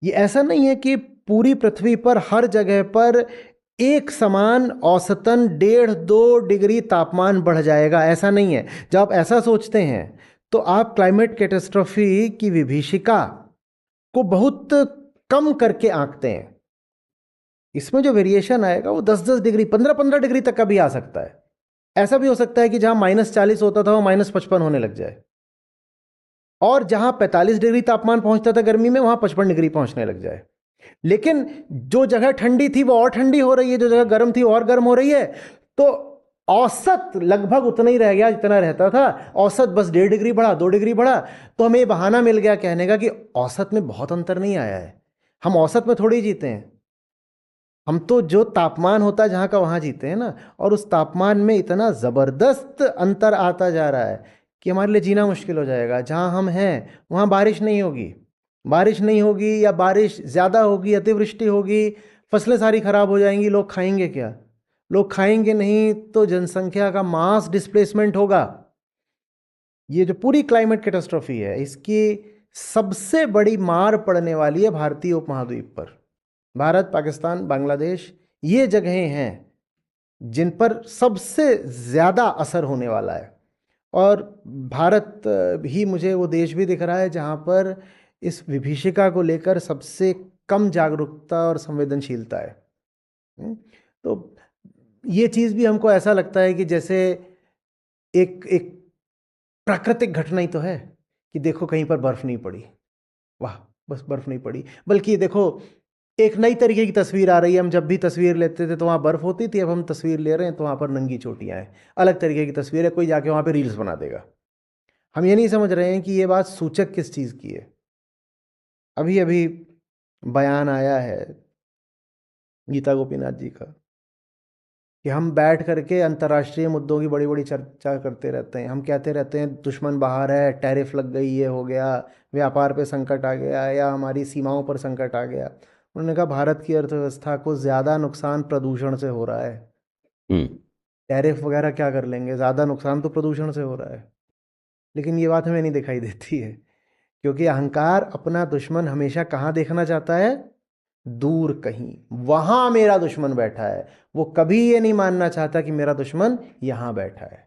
ये ऐसा नहीं है कि पूरी पृथ्वी पर हर जगह पर एक समान औसतन 1.5-2 डिग्री तापमान बढ़ जाएगा, ऐसा नहीं है। जब आप ऐसा सोचते हैं तो आप क्लाइमेट कैटेस्ट्रॉफी की विभीषिका को बहुत कम करके आंकते हैं। इसमें जो वेरिएशन आएगा वो 10-10 डिग्री, 15-15 डिग्री तक का भी आ सकता है। ऐसा भी हो सकता है कि जहां -40 होता था वो -55 होने लग जाए, और जहां 45 डिग्री तापमान पहुंचता था गर्मी में, वहां 55 डिग्री पहुंचने लग जाए। लेकिन जो जगह ठंडी थी वो और ठंडी हो रही है, जो जगह गर्म थी वो और गर्म हो रही है। तो औसत लगभग उतना ही रह गया जितना रहता था। औसत बस 1.5 डिग्री बढ़ा, 2 डिग्री बढ़ा, तो हमें ये बहाना मिल गया कहने का कि औसत में बहुत अंतर नहीं आया है। हम औसत में थोड़ी जीते हैं, हम तो जो तापमान होता है जहाँ का वहाँ जीते हैं ना। और उस तापमान में इतना ज़बरदस्त अंतर आता जा रहा है कि हमारे लिए जीना मुश्किल हो जाएगा। जहाँ हम हैं वहाँ बारिश नहीं होगी, बारिश नहीं होगी, या बारिश ज़्यादा होगी, अतिवृष्टि होगी, फसलें सारी खराब हो जाएंगी। लोग खाएंगे क्या? लोग खाएंगे नहीं तो जनसंख्या का मास डिस्प्लेसमेंट होगा। ये जो पूरी क्लाइमेट कैटास्ट्रॉफी है, इसकी सबसे बड़ी मार पड़ने वाली है भारतीय उपमहाद्वीप पर। भारत, पाकिस्तान, बांग्लादेश, ये जगहें हैं जिन पर सबसे ज़्यादा असर होने वाला है। और भारत ही मुझे वो देश भी दिख रहा है जहाँ पर इस विभीषिका को लेकर सबसे कम जागरूकता और संवेदनशीलता है। तो ये चीज़ भी हमको ऐसा लगता है कि जैसे एक एक प्राकृतिक घटना ही तो है कि देखो कहीं पर बर्फ़ नहीं पड़ी, वाह बस बर्फ़ नहीं पड़ी। बल्कि देखो एक नई तरीके की तस्वीर आ रही है। हम जब भी तस्वीर लेते थे तो वहाँ बर्फ़ होती थी, अब हम तस्वीर ले रहे हैं तो वहाँ पर नंगी चोटियाँ हैं। अलग तरीके की तस्वीर है, कोई जाके वहाँ पे रील्स बना देगा। हम ये नहीं समझ रहे हैं कि ये बात सूचक किस चीज़ की है। अभी अभी बयान आया है गीता गोपीनाथ जी का कि हम बैठ करके अंतर्राष्ट्रीय मुद्दों की बड़ी बड़ी चर्चा करते रहते हैं। हम कहते रहते हैं दुश्मन बाहर है, टैरिफ लग गई, ये हो गया, व्यापार पे संकट आ गया, या हमारी सीमाओं पर संकट आ गया। उन्होंने कहा भारत की अर्थव्यवस्था को ज़्यादा नुकसान प्रदूषण से हो रहा है। हम्म। टैरिफ वगैरह क्या कर लेंगे, ज़्यादा नुकसान तो प्रदूषण से हो रहा है। लेकिन ये बात हमें नहीं दिखाई देती है, क्योंकि अहंकार अपना दुश्मन हमेशा कहाँ देखना चाहता है? दूर कहीं, वहां मेरा दुश्मन बैठा है। वो कभी ये नहीं मानना चाहता कि मेरा दुश्मन यहां बैठा है।